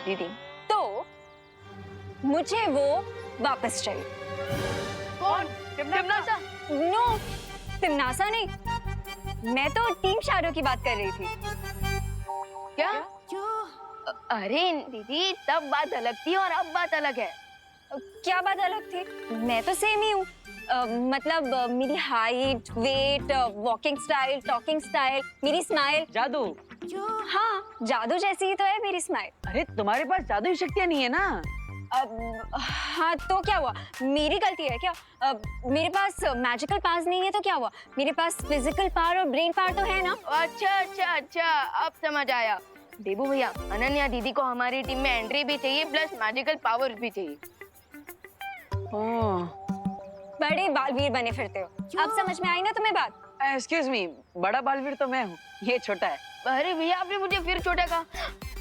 दीदी, तो मुझे वो वापस चाहिए। कौन? टिमनासा? नो, तिमनासा नहीं, मैं तो टीम शारो की बात कर रही थी। क्या? अरे दीदी, तब बात अलग थी और अब बात अलग है। क्या बात अलग थी? मैं तो सेम ही हूँ। मतलब मेरी height, weight, walking style, talking style, मेरी स्माइल। जादू? हाँ, जादू जैसी ही तो है मेरी स्माइल। अरे तुम्हारे पास जादुई शक्तियां नहीं है ना? हाँ तो क्या हुआ? मेरी गलती है क्या? मेरे पास मैजिकल पावर्स नहीं है तो क्या हुआ? मेरे पास फिजिकल पावर और ब्रेन पावर तो है ना? अच्छा अच्छा अच्छा, अब समझ आया। देबू भैया, अनन्या दीदी को हमारी टीम में एंट्री भी चाहिए प्लस मैजिकल पावर्स भी चाहिए। ओह, बड़े बालवीर बने फिरते हो। अब समझ में आई ना तुम्हें बात? एक्सक्यूज मी, बड़ा बालवीर तो मैं हूँ, ये छोटा है। अरे भैया, आपने मुझे फिर छोटा कहा।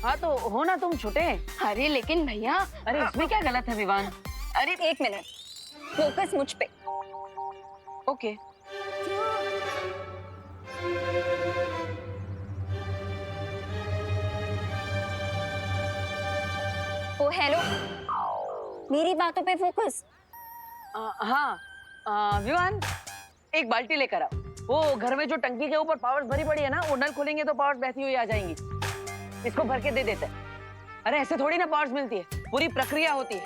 हाँ तो हो ना तुम छोटे। अरे लेकिन भैया। अरे इसमें क्या गलत है विवान? अरे एक मिनट, फोकस मुझ पे। ओके। ओ हेलो, मेरी बातों पे फोकस। हाँ विवान, एक बाल्टी लेकर आओ। वो घर में जो टंकी के ऊपर पावर्स भरी पड़ी है ना, वो नल खोलेंगे तो पावर्स बहती हुई आ जाएंगी। इसको भर के दे देते हैं। अरे ऐसे थोड़ी ना पावर्स मिलती है, पूरी प्रक्रिया होती है।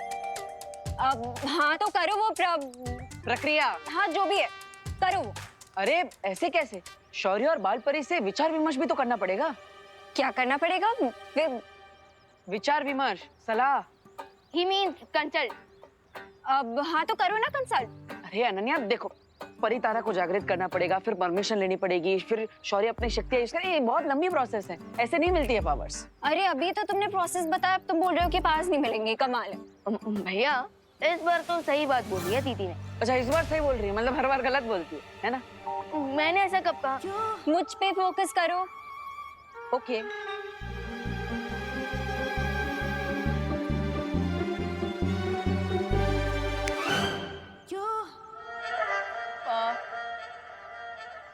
अब हाँ तो करो वो प्रक्रिया? हाँ जो भी है करो वो। अरे ऐसे कैसे? शौर्य और बाल परी से विचार विमर्श भी तो करना पड़ेगा। क्या करना पड़ेगा? विचार विमर्श, सलाह। ही मीन्स कंसल्ट। अब हाँ तो करो ना कंसल्ट। अरे अनन्या देखो, परी तारा को जागृत करना पड़ेगा, फिर परमिशन लेनी पड़ेगी, फिर शौर्य अपनी शक्तियां यूज करे। ये बहुत लंबी प्रोसेस है, ऐसे नहीं मिलती है पावर्स। अरे अभी तो तुमने प्रोसेस बताया, अब तुम बोल रहे हो कि पास नहीं मिलेंगे। कमाल है। भैया, इस बार तो सही बात बोली है दीदी ने। अच्छा इस बार सही बोल रही है, मतलब हर बार गलत बोलती है ना? मैंने ऐसा कब कहा? मुझ पे फोकस करो। ओके।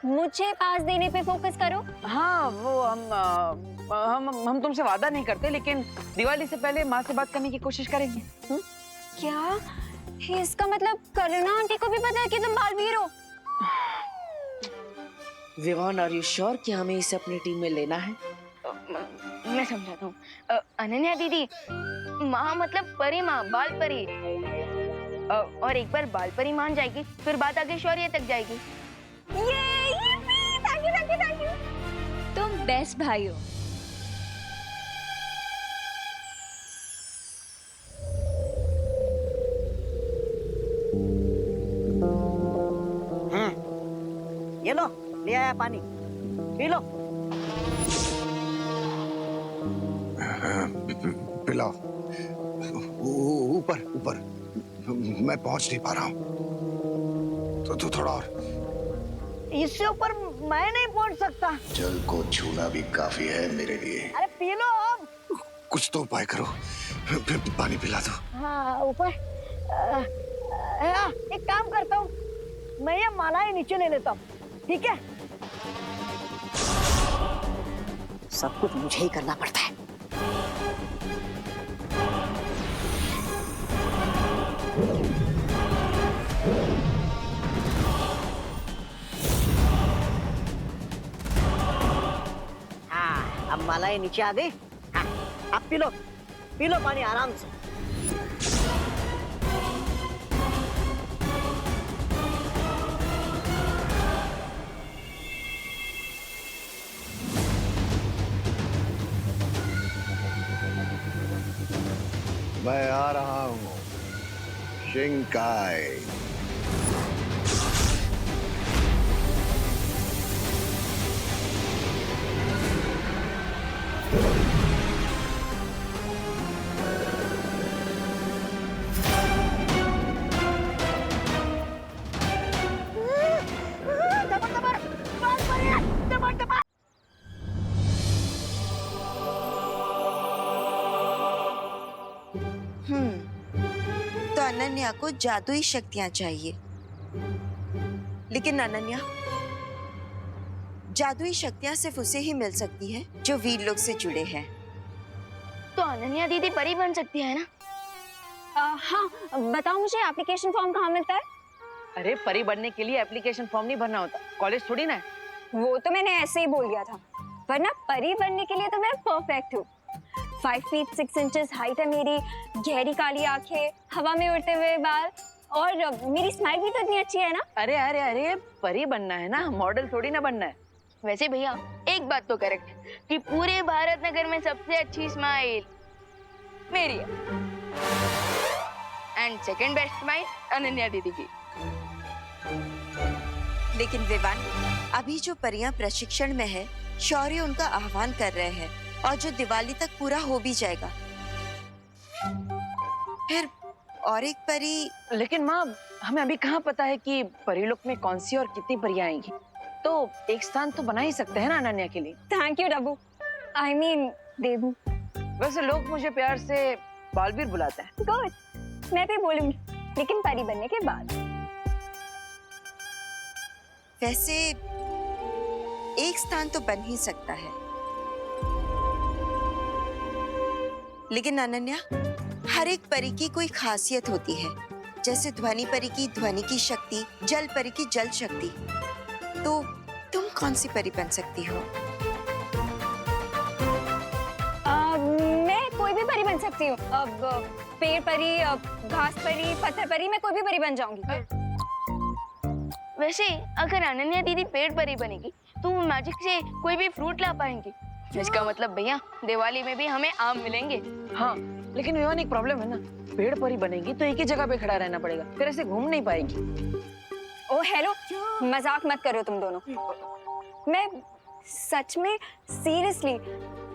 मुझे पास देने पे फोकस करो। हाँ वो हम तुमसे वादा नहीं करते, लेकिन दिवाली से पहले माँ से बात करने की कोशिश करेंगे। क्या? इसका मतलब करुणा आंटी को भी पता है कि तुम बालवीर हो? विवान, आर यू श्योर कि हमें इसे अपनी टीम में लेना है? मैं समझाता हूँ। अनन्या दीदी, माँ मतलब परी माँ, बाल परी। और एक बार बाल परी मान जाएगी, फिर बात आगे शौर्य तक जाएगी। Thank you. तुम बेस्ट भाई हो। ये लो, ले आया पानी, पी लो। पिलाओ। ऊपर ऊपर, मैं पहुंच नहीं पा रहा हूँ। तो थोड़ा और। इससे ऊपर मैं नहीं पहुंच सकता। जल को छूना भी काफी है मेरे लिए। अरे पी लो अब। कुछ तो उपाय करो, पानी पिला दो। हाँ ऊपर। एक काम करता हूँ, मैं ये मालाएं नीचे ले लेता हूँ, ठीक है? सब कुछ मुझे ही करना पड़ता है। हाँ, अब मालाएं नीचे आ गई। हाँ, अब पी लो पानी आराम से। मैं आ रहा हूँ, शिंकाई। तो अनन्या को जादुई शक्तियां चाहिए, लेकिन अनन्या, जादुई शक्तियां सिर्फ उसे ही मिल सकती है जो वीर लोग से जुड़े हैं। तो अनन्या दीदी परी बन सकती है ना? हाँ, बताओ मुझे एप्लीकेशन फॉर्म कहाँ मिलता है? अरे परी बनने के लिए एप्लीकेशन फॉर्म नहीं भरना होता, कॉलेज थोड़ी ना है। वो तो मैंने ऐसे ही बोल दिया था, वरना परी बनने के लिए तो मैं परफेक्ट हूँ। 5 फीट 6 इंचेस हाइट है मेरी, गहरी काली आंखें, हवा में उड़ते हुए बाल, और मेरी स्माइल भी तो इतनी अच्छी है ना। अरे अरे अरे, परी बनना है ना, मॉडल थोड़ी ना बनना है। वैसे भैया एक बात तो करेक्ट है कि पूरे भारत नगर में सबसे अच्छी स्माइल मेरी है, and second best smile Ananya दीदी की। लेकिन विवान, अभी जो परियां प्रशिक्षण में है, शौर्य उनका आह्वान कर रहे हैं और जो दिवाली तक पूरा हो भी जाएगा। फिर और एक परी। लेकिन माँ, हमें अभी कहाँ पता है कि परीलोक में कौन सी और कितनी परियां आएंगी, तो एक स्थान तो बना ही सकते हैं ना अनन्या के लिए। Thank you Dabbu, I mean Debu. वैसे लोग मुझे प्यार से बालवीर बुलाते हैं। गुड, मैं भी बोलूंगी, लेकिन परी बनने के बाद। वैसे एक स्थान तो बन ही सकता है, लेकिन अनन्या, हर एक परी की कोई खासियत होती है। जैसे ध्वनि परी की ध्वनि की शक्ति, जल परी की जल शक्ति। तो तुम कौन सी परी बन सकती हो? मैं कोई भी परी बन सकती हूँ। अब पेड़ परी, घास परी, पत्थर परी, मैं कोई भी परी बन जाऊंगी। वैसे अगर अनन्या दीदी पेड़ परी बनेगी तो वो मैजिक से कोई भी फ्रूट ला पाएंगी। इसका मतलब भैया दिवाली में भी हमें आम मिलेंगे। हाँ, लेकिन विवान एक प्रॉब्लम है ना, पेड़ परी बनेगी तो एक ही जगह पे खड़ा रहना पड़ेगा, फिर ऐसे घूम नहीं पाएगी। ओ हेलो, मजाक मत करो तुम दोनों। मैं सच में सीरियसली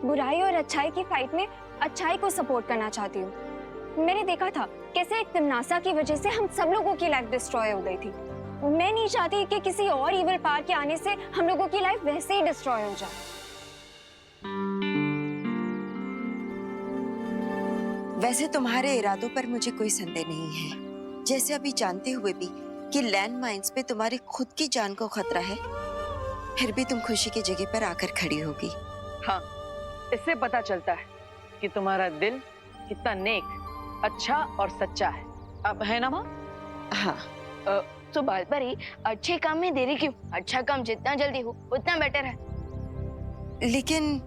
बुराई और अच्छाई की फाइट में अच्छाई को सपोर्ट करना चाहती हूँ। मैंने देखा था कैसे एक तिमनासा की वजह से हम सब लोगों की लाइफ डिस्ट्रॉय हो गई थी। मैं नहीं चाहती कि किसी और इविल पावर के आने से हम लोगों की लाइफ वैसे ही डिस्ट्रॉय हो जाए। वैसे तुम्हारे इरादों पर मुझे कोई संदेह नहीं है। जैसे अभी जानते हुए भी कि लैंड माइंस पे तुम्हारी खुद की जान को खतरा है, फिर भी तुम खुशी की जगह पर आकर खड़ी होगी। हाँ, इससे पता चलता है कि तुम्हारा दिल कितना नेक, अच्छा और सच्चा है। अब है ना माँ? हाँ। तो बाल परी, अच्छे काम में देरी क्यों? अच्छा काम जितना जल्दी हो उतना बेटर है। लेकिन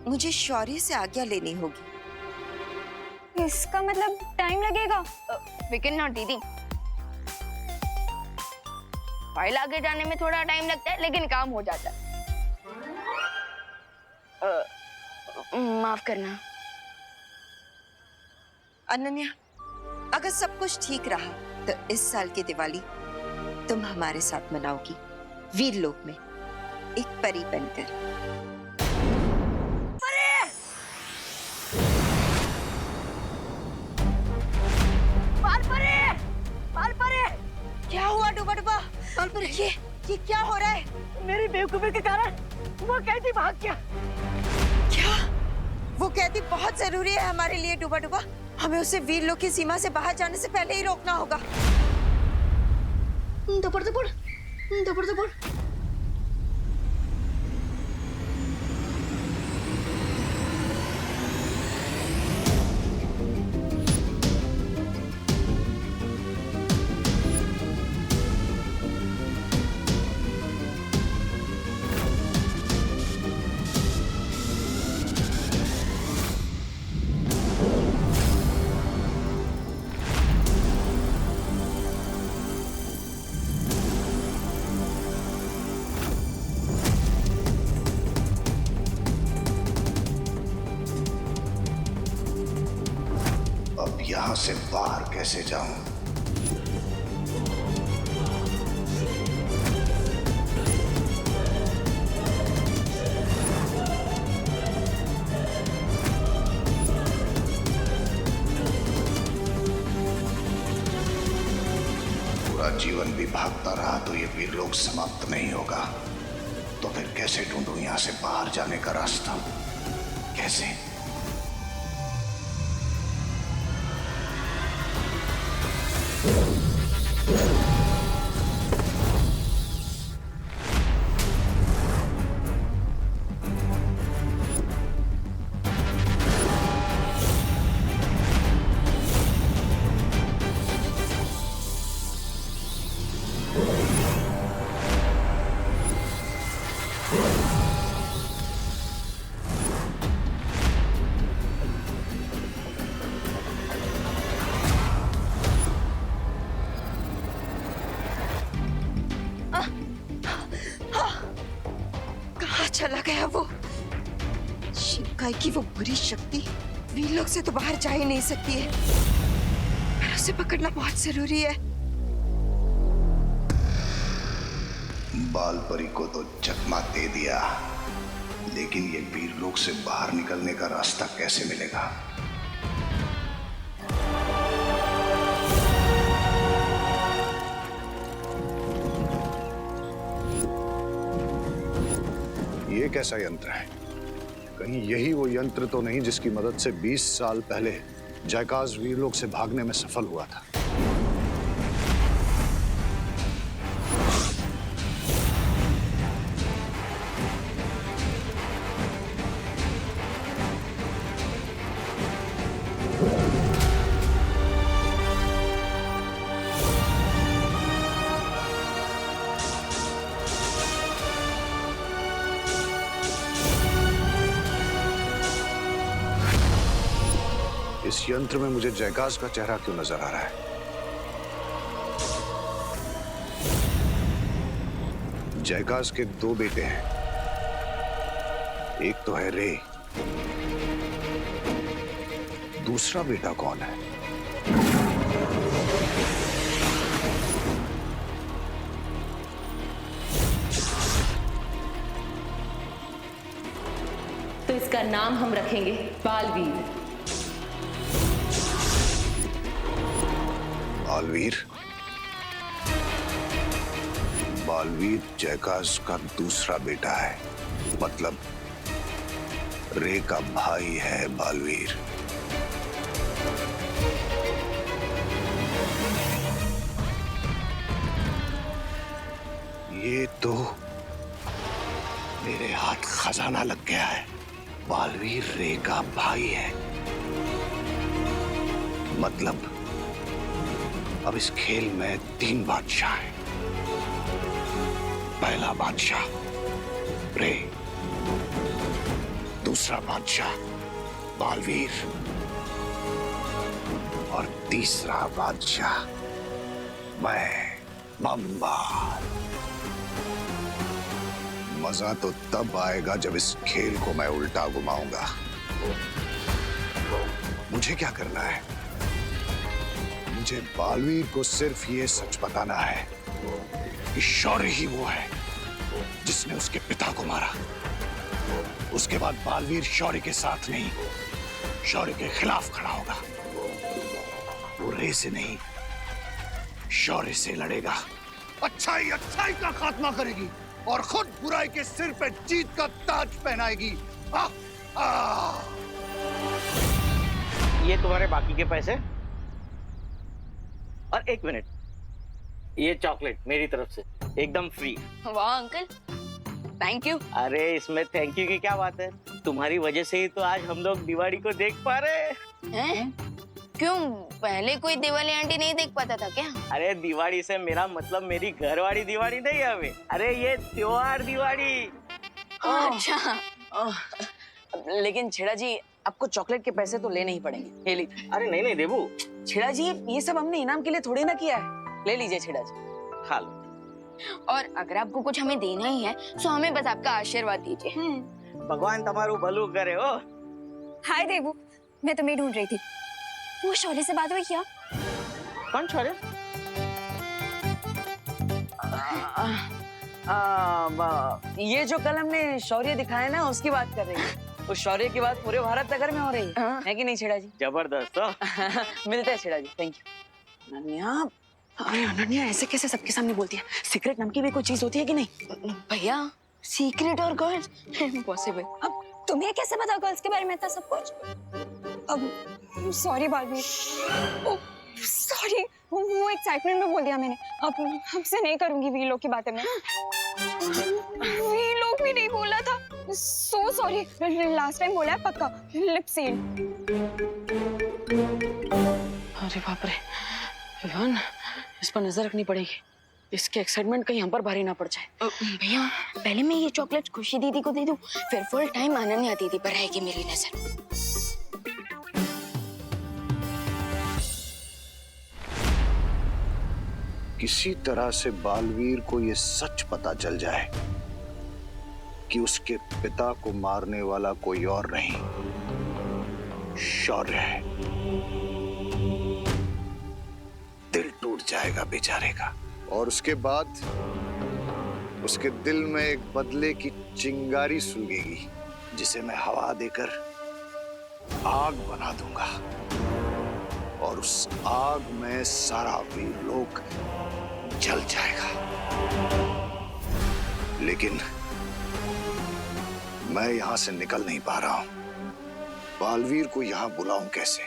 मुझे शौर्य से आज्ञा लेनी होगी। इसका मतलब टाइम लगेगा? वी कैन नॉट दीदी। फाइल आगे जाने में थोड़ा टाइम लगता है, लेकिन काम हो जाता है। माफ करना अनन्या, अगर सब कुछ ठीक रहा तो इस साल की दिवाली तुम हमारे साथ मनाओगी, वीरलोक में एक परी बनकर। क्या हुआ डूबा डूबा? ये क्या हो रहा है? मेरी बेवकूफी के कारण वो कैदी भाग गया। क्या? वो कैदी बहुत जरूरी है हमारे लिए डूबा डूबा। हमें उसे वीरलोक की सीमा से बाहर जाने से पहले ही रोकना होगा। दबड़ दबड़ दबड़ दबड़। अब यहाँ से बाहर कैसे जाऊं? पूरा जीवन भी भागता रहा तो ये वीरलोक समाप्त नहीं होगा। तो फिर कैसे ढूंढूं यहाँ से बाहर जाने का रास्ता? कैसे? है कि वो बुरी शक्ति वीर लोग से तो बाहर जा ही नहीं सकती है, पर उसे पकड़ना बहुत जरूरी है। बाल परी को तो चकमा दे दिया, लेकिन ये वीर लोग से बाहर निकलने का रास्ता कैसे मिलेगा? ये कैसा यंत्र है? कहीं यही वो यंत्र तो नहीं जिसकी मदद से 20 साल पहले जयकाज वीरलोक से भागने में सफल हुआ था? इस यंत्र में मुझे जयकाज का चेहरा क्यों नजर आ रहा है? जयकाज के 2 बेटे हैं, एक तो है रे, दूसरा बेटा कौन है? तो इसका नाम हम रखेंगे बालवीर। बालवीर? बालवीर जयकाज का दूसरा बेटा है, मतलब रे का भाई है बालवीर। ये तो मेरे हाथ खजाना लग गया है। बालवीर रे का भाई है, मतलब अब इस खेल में 3 बादशाह हैं। पहला बादशाह रे, दूसरा बादशाह बालवीर और तीसरा बादशाह मैं बम्बाल। मजा तो तब आएगा जब इस खेल को मैं उल्टा घुमाऊंगा। मुझे क्या करना है? मुझे बालवीर को सिर्फ ये सच बताना है कि शौर्य ही वो है जिसने उसके पिता को मारा। उसके बाद बालवीर शौर्य के साथ नहीं, शौर्य के खिलाफ खड़ा होगा। वो रे से नहीं, शौर्य से लड़ेगा। अच्छाई अच्छाई का खात्मा करेगी और खुद बुराई के सिर पे जीत का ताज पहनाएगी। ये तुम्हारे बाकी के पैसे और 1 मिनट, ये चॉकलेट मेरी तरफ से एकदम फ्री। वाह अंकल, थैंक यू। अरे इसमें थैंक यू की क्या बात है? तुम्हारी वजह से ही तो आज हम लोग दिवाली को देख पा रहे हैं। क्यों, पहले कोई दिवाली आंटी नहीं देख पाता था क्या? अरे दिवाली से मेरा मतलब मेरी घरवाली दिवाली नहीं है हमें, अरे ये त्योहार दिवाली। अच्छा। लेकिन छेड़ा जी, आपको चॉकलेट के पैसे तो लेने ही पड़ेंगे। ले लीजिए। अरे नहीं नहीं देबू, छेड़ा जी ये सब हमने इनाम के लिए थोड़ी ना किया है। ले लीजिए छेड़ा जी। खा लो। और अगर आपको कुछ हमें देना ही है तो हमें बस आपका आशीर्वाद दीजिए। भगवान तुम्हारू भलू करे हो। हाय देवू, मैं तुम्हें ढूंढ रही थी। वो शौर्य से बात हुई क्या? कौन शौर्य? ये जो कल हमने शौर्य दिखाया ना, उसकी बात कर रही है। उस शौर्य की बात पूरे भारत नगर में हो रही है कि नहीं छेड़ा जी? जबरदस्त हो। मिलते हैं छेड़ा जी, थैंक यू। अनन्या, अरे अनन्या ऐसे कैसे सबके सामने बोलती है? सीक्रेट नाम की भी कोई चीज होती है कि नहीं? भैया, सीक्रेट और गर्ल्स इम्पॉसिबल। अब तुम्हें कैसे पता गर्ल्स के बारे में इतना सब कुछ? अब सॉरी बालवीर, सॉरी, वो एक्साइटमेंट में बोल दिया मैंने। अब हमसे नहीं करूंगी वीर लोग की बातें मैं। वीर लोग भी नहीं बोला था। सो सॉरी, लास्ट टाइम बोला है पक्का। Lip seal. अरे बाप रे, विवान, इस पर नजर रखनी पड़ेगी। इसके एक्साइटमेंट कहीं हम पर भारी ना पड़ जाए। भैया, पहले मैं ये चॉकलेट खुशी दीदी को दे दूं, फिर फुल टाइम अनन्या दीदी पर रहेगी मेरी नजर। किसी तरह से बालवीर को ये सच पता चल जाए कि उसके पिता को मारने वाला कोई और नहीं, शौर्य है। दिल टूट जाएगा बेचारे का, और उसके बाद उसके दिल में एक बदले की चिंगारी सुलगेगी, जिसे मैं हवा देकर आग बना दूंगा, और उस आग में सारा वीर लोक जल जाएगा। लेकिन मैं यहां से निकल नहीं पा रहा हूं। बालवीर को यहां बुलाऊं कैसे?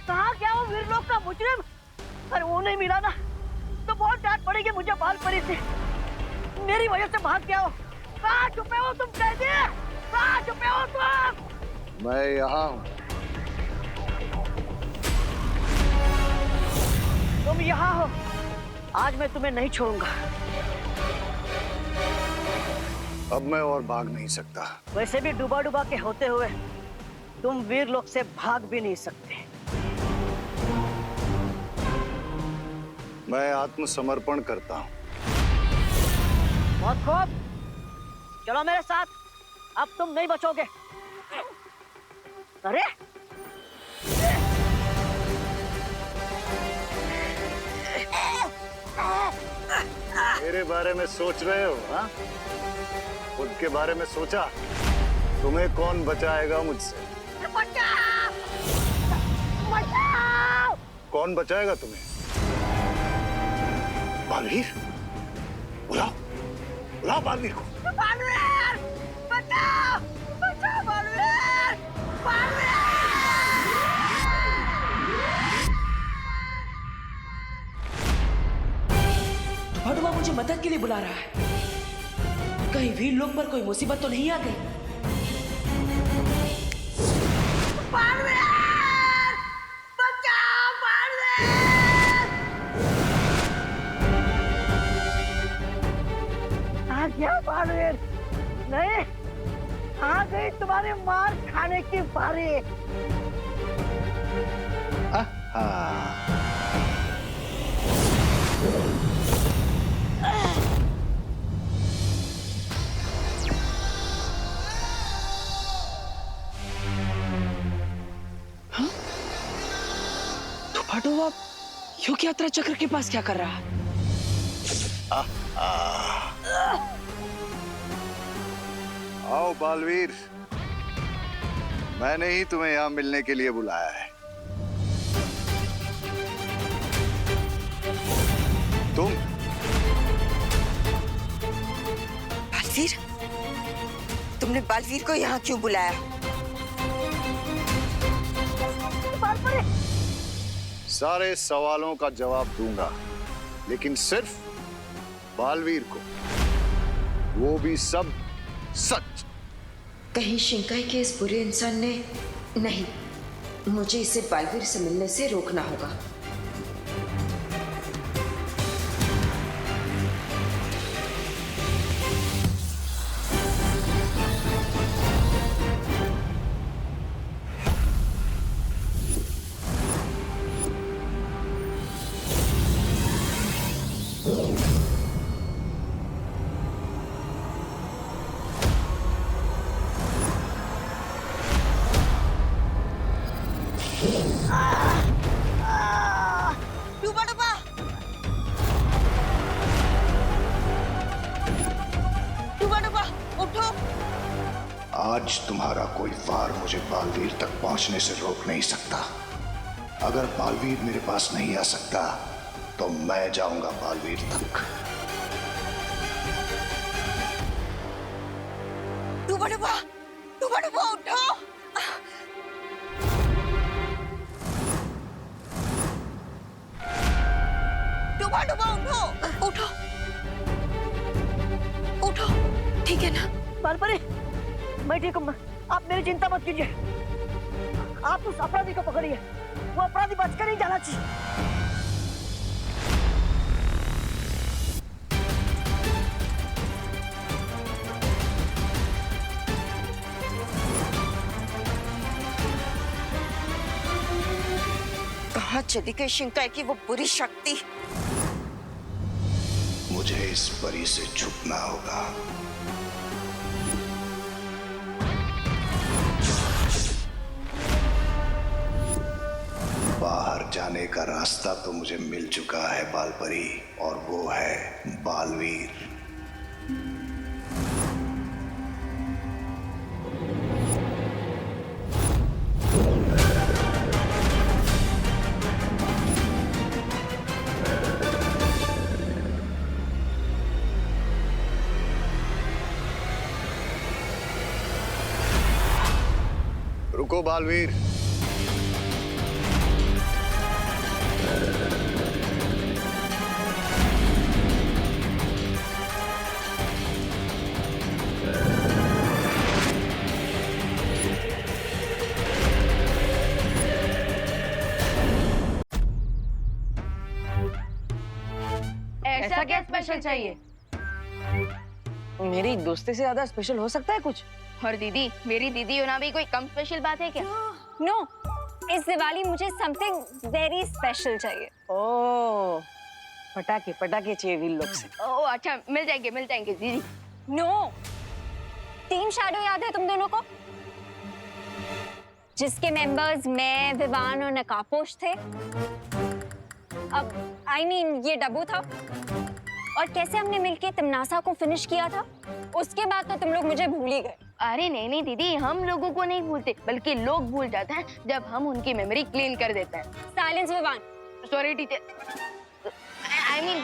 कहाँ गया वो वीरलोक का मुजरिम? अरे वो नहीं मिला ना तो बहुत डांट पड़ेगी मुझे बालपरी से। मेरी वजह से भाग गया हो। कहाँ छुपे हो तुम कैदी? कहाँ छुपे हो तुम? मैं यहां हूं। तुम यहाँ हो। आज मैं तुम्हें नहीं छोड़ूंगा। अब मैं और भाग नहीं सकता। वैसे भी डूबा डूबा के होते हुए तुम वीरलोक से भाग भी नहीं सकते। मैं आत्मसमर्पण करता हूं। बहुत खूब, चलो मेरे साथ। अब तुम नहीं बचोगे। अरे मेरे बारे में सोच रहे हो? हाँ, खुद के बारे में सोचा? तुम्हें कौन बचाएगा मुझसे? बचाओ! बचाओ! कौन बचाएगा तुम्हें? बालवीर, बुलाओ, बुलाओ बालवीर को। बालवीर! बचाओ! बचाओ बालवीर! बालवीर! भड़ुआ मुझे मदद के लिए बुला रहा है। कहीं वीर लोग पर कोई मुसीबत तो नहीं आ गई? बालवीर! बचाओ बालवीर! आ गया बालवीर। नहीं, आ गई तुम्हारे मार खाने की बारी। तो भड़ुआ योग यात्रा चक्र के पास क्या कर रहा है? आओ बालवीर, मैंने ही तुम्हें यहां मिलने के लिए बुलाया है। तुम बालवीर, तुमने बालवीर को यहाँ क्यों बुलाया? सारे सवालों का जवाब दूंगा, लेकिन सिर्फ बालवीर को, वो भी सब सच। कहीं शिंकाई के इस बुरे इंसान ने नहीं, मुझे इसे बालवीर से मिलने से रोकना होगा। डूबा डूबा, डूबा डूबा, उठो। आज तुम्हारा कोई वार मुझे बालवीर तक पहुंचने से रोक नहीं सकता। अगर बालवीर मेरे पास नहीं आ सकता तो मैं जाऊंगा बालवीर तक। डूबा डूबा, डूबा डूबा, उठो। डूबा डूबा, उठो, उठो, उठो, ठीक है ना? बालपरी, मैं ठीक हूँ। आप मेरी चिंता मत कीजिए। आप उस अपराधी को पकड़िए। वो अपराधी बचकर ही जाना चाहिए। कहाँ चली गई शिंकाई की वो बुरी शक्ति? मुझे इस परी से छुपना होगा। बाहर जाने का रास्ता तो मुझे मिल चुका है बालपरी, और वो है बालवीर। रुको बालवीर। ऐसा क्या स्पेशल चाहिए? मेरी दोस्ती से ज्यादा स्पेशल हो सकता है कुछ? और दीदी, मेरी दीदी होना भी कोई कम स्पेशल बात है क्या? नो, इस दिवाली मुझे समथिंग वेरी स्पेशल चाहिए। ओ, पटाखे पटाखे चाहिए व्हील लोग से। ओ अच्छा, मिल जाएंगे दीदी। नो, टीम शैडो याद है तुम दोनों को, जिसके मेंबर्स मैं, विवान और नकाबपोश थे। अब I mean, ये डब्बू था, और कैसे हमने मिलके तमनासा को फिनिश किया था, उसके बाद तो तुम लोग मुझे भूल ही गए। अरे नहीं दीदी, हम लोगों को नहीं भूलते, बल्कि लोग भूल जाते हैं जब हम उनकी मेमोरी क्लीन कर देते हैं। Silence Vivaan. Sorry teacher, I mean